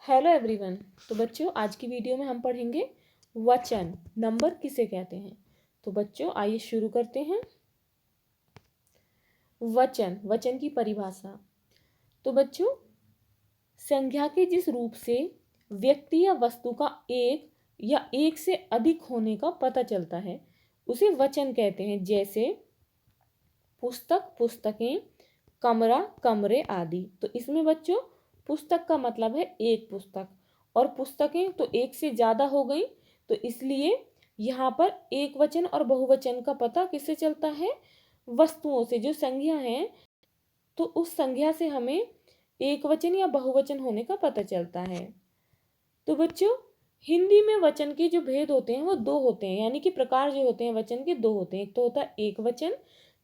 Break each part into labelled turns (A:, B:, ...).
A: Hello everyone. तो बच्चों, आज की वीडियो में हम पढ़ेंगे वचन, नंबर किसे कहते हैं। तो बच्चों आइए शुरू करते हैं। वचन, वचन की परिभाषा। तो बच्चों, संख्या के जिस रूप से व्यक्ति या वस्तु का एक या एक से अधिक होने का पता चलता है उसे वचन कहते हैं। जैसे पुस्तक, पुस्तकें, कमरा, कमरे आदि। तो इसमें बच्चों पुस्तक का मतलब है एक पुस्तक, और पुस्तकें तो एक से ज़्यादा हो गई, तो इसलिए यहाँ पर एक वचन और बहुवचन का पता किससे चलता है? वस्तुओं से। जो संज्ञा है तो उस संज्ञा से हमें एक वचन या बहुवचन होने का पता चलता है। तो बच्चों, हिंदी में वचन के जो भेद होते हैं वो दो होते हैं, यानी कि प्रकार जो होते हैं वचन के दो होते हैं। एक तो होता है एक वचन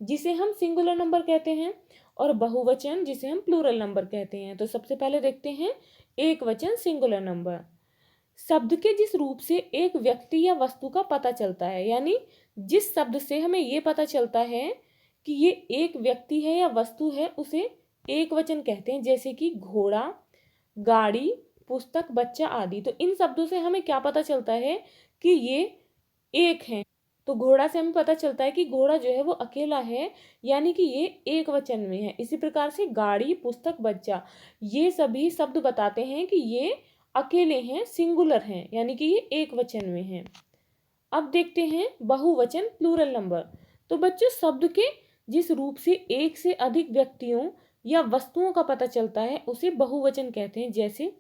A: जिसे हम सिंगुलर नंबर कहते हैं, और बहुवचन जिसे हम प्लूरल नंबर कहते हैं। तो सबसे पहले देखते हैं एक वचन सिंगुलर नंबर। शब्द के जिस रूप से एक व्यक्ति या वस्तु का पता चलता है, यानी जिस शब्द से हमें ये पता चलता है कि ये एक व्यक्ति है या वस्तु है, उसे एक वचन कहते हैं। जैसे कि घोड़ा, गाड़ी, पुस्तक, बच्चा आदि। तो इन शब्दों से हमें क्या पता चलता है कि ये एक है। तो घोड़ा से हमें पता चलता है कि घोड़ा जो है वो अकेला है, यानी कि ये एक वचन में है। इसी प्रकार से गाड़ी, पुस्तक, बच्चा, ये सभी शब्द बताते हैं कि ये अकेले हैं, सिंगुलर हैं, यानी कि ये एक वचन में है। अब देखते हैं बहुवचन प्लूरल नंबर। तो बच्चों, शब्द के जिस रूप से एक से अधिक व्यक्तियों या वस्तुओं का पता चलता है उसे बहुवचन कहते हैं। जैसे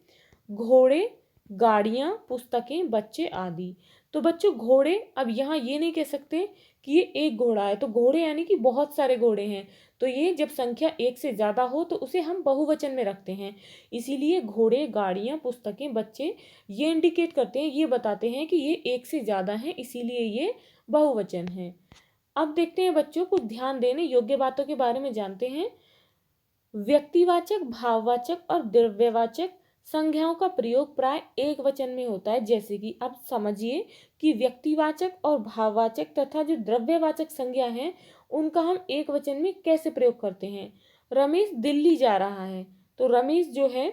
A: घोड़े, गाड़ियां, पुस्तकें, बच्चे आदि। तो बच्चों घोड़े, अब यहाँ ये नहीं कह सकते कि ये एक घोड़ा है, तो घोड़े यानी कि बहुत सारे घोड़े हैं। तो ये जब संख्या एक से ज़्यादा हो तो उसे हम बहुवचन में रखते हैं। इसीलिए घोड़े, गाड़ियां, पुस्तकें, बच्चे ये इंडिकेट करते हैं, ये बताते हैं कि ये एक से ज़्यादा हैं, इसीलिए ये बहुवचन है। अब देखते हैं बच्चों, कुछ ध्यान देने योग्य बातों के बारे में जानते हैं। व्यक्तिवाचक, भाववाचक और द्रव्यवाचक संज्ञाओं का प्रयोग प्राय एक वचन में होता है। जैसे कि अब समझिए कि व्यक्तिवाचक और भाववाचक तथा जो द्रव्यवाचक संज्ञा है उनका हम एक वचन में कैसे प्रयोग करते हैं। रमेश दिल्ली जा रहा है, तो रमेश जो है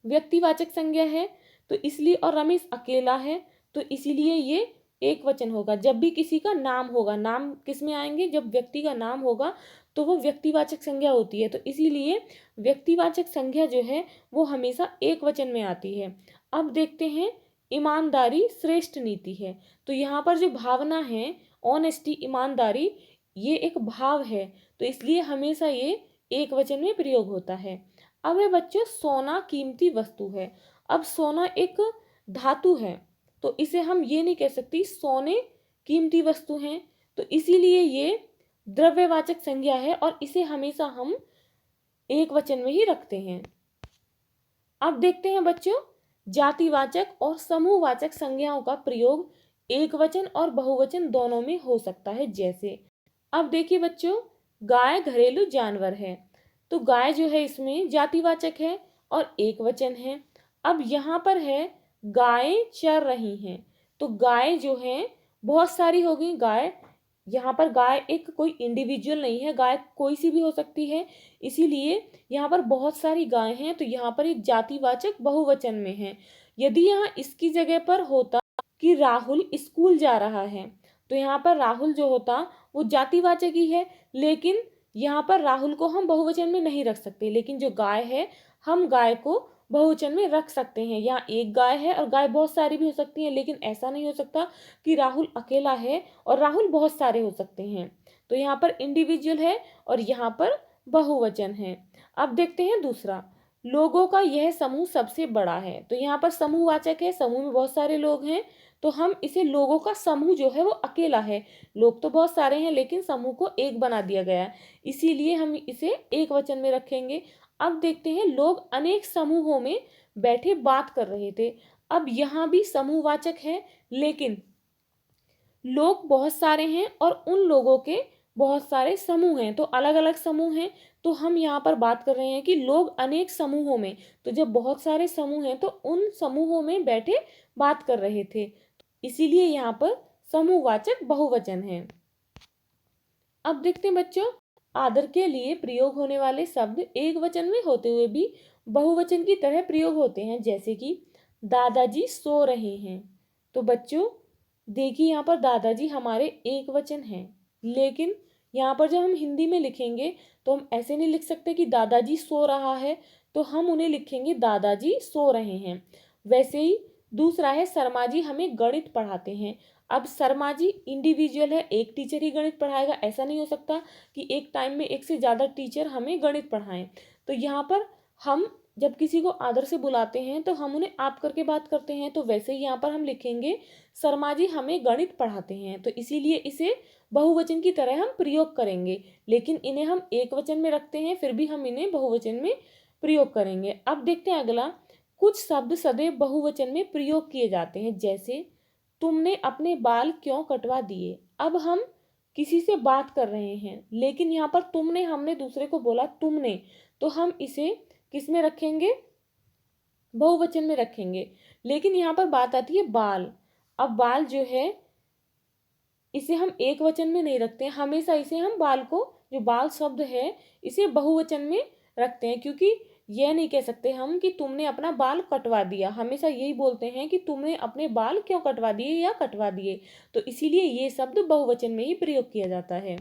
A: व्यक्तिवाचक संज्ञा है, तो इसलिए, और रमेश अकेला है, तो इसीलिए ये एक वचन होगा। जब भी किसी का नाम होगा, नाम किस में आएंगे? जब व्यक्ति का नाम होगा तो वो व्यक्तिवाचक संज्ञा होती है, तो इसीलिए व्यक्तिवाचक संज्ञा जो है वो हमेशा एक वचन में आती है। अब देखते हैं ईमानदारी श्रेष्ठ नीति है। तो यहाँ पर जो भावना है, ऑनेस्टी, ईमानदारी, ये एक भाव है, तो इसलिए हमेशा ये एक वचन में प्रयोग होता है। अब है बच्चों, सोना कीमती वस्तु है। अब सोना एक धातु है, तो इसे हम ये नहीं कह सकती सोने कीमती वस्तु हैं, तो इसीलिए ये द्रव्यवाचक संज्ञा है और इसे हमेशा हम एक वचन में ही रखते हैं। अब देखते हैं बच्चों, जातिवाचक और समूहवाचक संज्ञाओं का प्रयोग एक वचन और बहुवचन दोनों में हो सकता है। जैसे अब देखिए बच्चों, गाय घरेलू जानवर है, तो गाय जो है इसमें जातिवाचक है और एक वचन है। अब यहाँ पर है गायें चर रही हैं, तो गाय जो है बहुत सारी हो गई गाय। यहाँ पर गाय एक कोई इंडिविजुअल नहीं है, गाय कोई सी भी हो सकती है, इसीलिए यहाँ पर बहुत सारी गाय हैं, तो यहाँ पर एक जातिवाचक बहुवचन में है। यदि यहाँ इसकी जगह पर होता कि राहुल स्कूल जा रहा है, तो यहाँ पर राहुल जो होता वो जातिवाचक ही है, लेकिन यहाँ पर राहुल को हम बहुवचन में नहीं रख सकते। लेकिन जो गाय है, हम गाय को बहुवचन में रख सकते हैं। यहाँ एक गाय है और गाय बहुत सारी भी हो सकती हैं, लेकिन ऐसा नहीं हो सकता कि राहुल अकेला है और राहुल बहुत सारे हो सकते हैं। तो यहाँ पर इंडिविजुअल है और यहाँ पर बहुवचन है। अब देखते हैं दूसरा, लोगों का यह समूह सबसे बड़ा है। तो यहाँ पर समूहवाचक है, समूह में बहुत सारे लोग हैं, तो हम इसे लोगों का समूह जो है वो अकेला है। लोग तो बहुत सारे हैं लेकिन समूह को एक बना दिया गया है, इसीलिए हम इसे एक वचन में रखेंगे। अब देखते हैं, लोग अनेक समूहों में बैठे बात कर रहे थे। अब यहाँ भी समूहवाचक है, लेकिन लोग बहुत सारे हैं और उन लोगों के बहुत सारे समूह हैं, तो अलग अलग समूह हैं। तो हम यहाँ पर बात कर रहे हैं कि लोग अनेक समूहों में, तो जब बहुत सारे समूह हैं तो उन समूहों में बैठे बात कर रहे थे, इसीलिए यहाँ पर समूहवाचक बहुवचन है। अब देखते हैं बच्चों, आदर के लिए प्रयोग होने वाले शब्द एक वचन में होते हुए भी बहुवचन की तरह प्रयोग होते हैं, जैसे कि दादाजी सो रहे हैं। तो बच्चों देखिए, यहाँ पर दादाजी हमारे एक वचन हैं, लेकिन यहाँ पर जब हम हिंदी में लिखेंगे तो हम ऐसे नहीं लिख सकते कि दादाजी सो रहा है, तो हम उन्हें लिखेंगे दादाजी सो रहे हैं। वैसे ही दूसरा है शर्मा जी हमें गणित पढ़ाते हैं। अब शर्मा जी इंडिविजुअल है, एक टीचर ही गणित पढ़ाएगा, ऐसा नहीं हो सकता कि एक टाइम में एक से ज़्यादा टीचर हमें गणित पढ़ाएं। तो यहाँ पर हम जब किसी को आदर से बुलाते हैं तो हम उन्हें आप करके बात करते हैं, तो वैसे ही यहाँ पर हम लिखेंगे शर्मा जी हमें गणित पढ़ाते हैं। तो इसीलिए इसे बहुवचन की तरह हम प्रयोग करेंगे, लेकिन इन्हें हम एक वचन में रखते हैं, फिर भी हम इन्हें बहुवचन में प्रयोग करेंगे। अब देखते हैं अगला, कुछ शब्द सदैव बहुवचन में प्रयोग किए जाते हैं, जैसे तुमने अपने बाल क्यों कटवा दिए। अब हम किसी से बात कर रहे हैं, लेकिन यहाँ पर तुमने, हमने दूसरे को बोला तुमने, तो हम इसे किस में रखेंगे, बहुवचन में रखेंगे। लेकिन यहाँ पर बात आती है बाल। अब बाल जो है इसे हम एक वचन में नहीं रखते हैं, हमेशा इसे हम बाल को, जो बाल शब्द है इसे बहुवचन में रखते हैं, क्योंकि यह नहीं कह सकते हम कि तुमने अपना बाल कटवा दिया, हमेशा यही बोलते हैं कि तुमने अपने बाल क्यों कटवा दिए या कटवा दिए। तो इसीलिए ये शब्द बहुवचन में ही प्रयोग किया जाता है।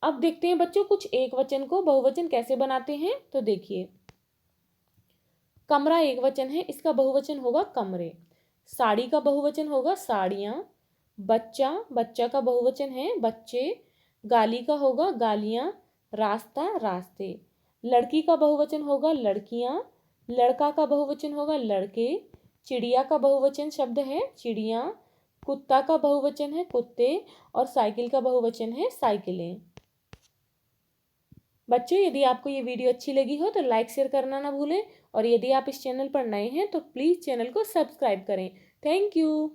A: अब देखते हैं बच्चों कुछ एक वचन को बहुवचन कैसे बनाते हैं। तो देखिए, कमरा एक वचन है, इसका बहुवचन होगा कमरे। साड़ी का बहुवचन होगा साड़ियाँ। बच्चा, बच्चा का बहुवचन है बच्चे। गाली का होगा गालियाँ। रास्ता, रास्ते। लड़की का बहुवचन होगा लड़कियाँ। लड़का का बहुवचन होगा लड़के। चिड़िया का बहुवचन शब्द है चिड़ियाँ। कुत्ता का बहुवचन है कुत्ते। और साइकिल का बहुवचन है साइकिलें। बच्चों यदि आपको ये वीडियो अच्छी लगी हो तो लाइक शेयर करना ना भूलें, और यदि आप इस चैनल पर नए हैं तो प्लीज़ चैनल को सब्सक्राइब करें। Thank you.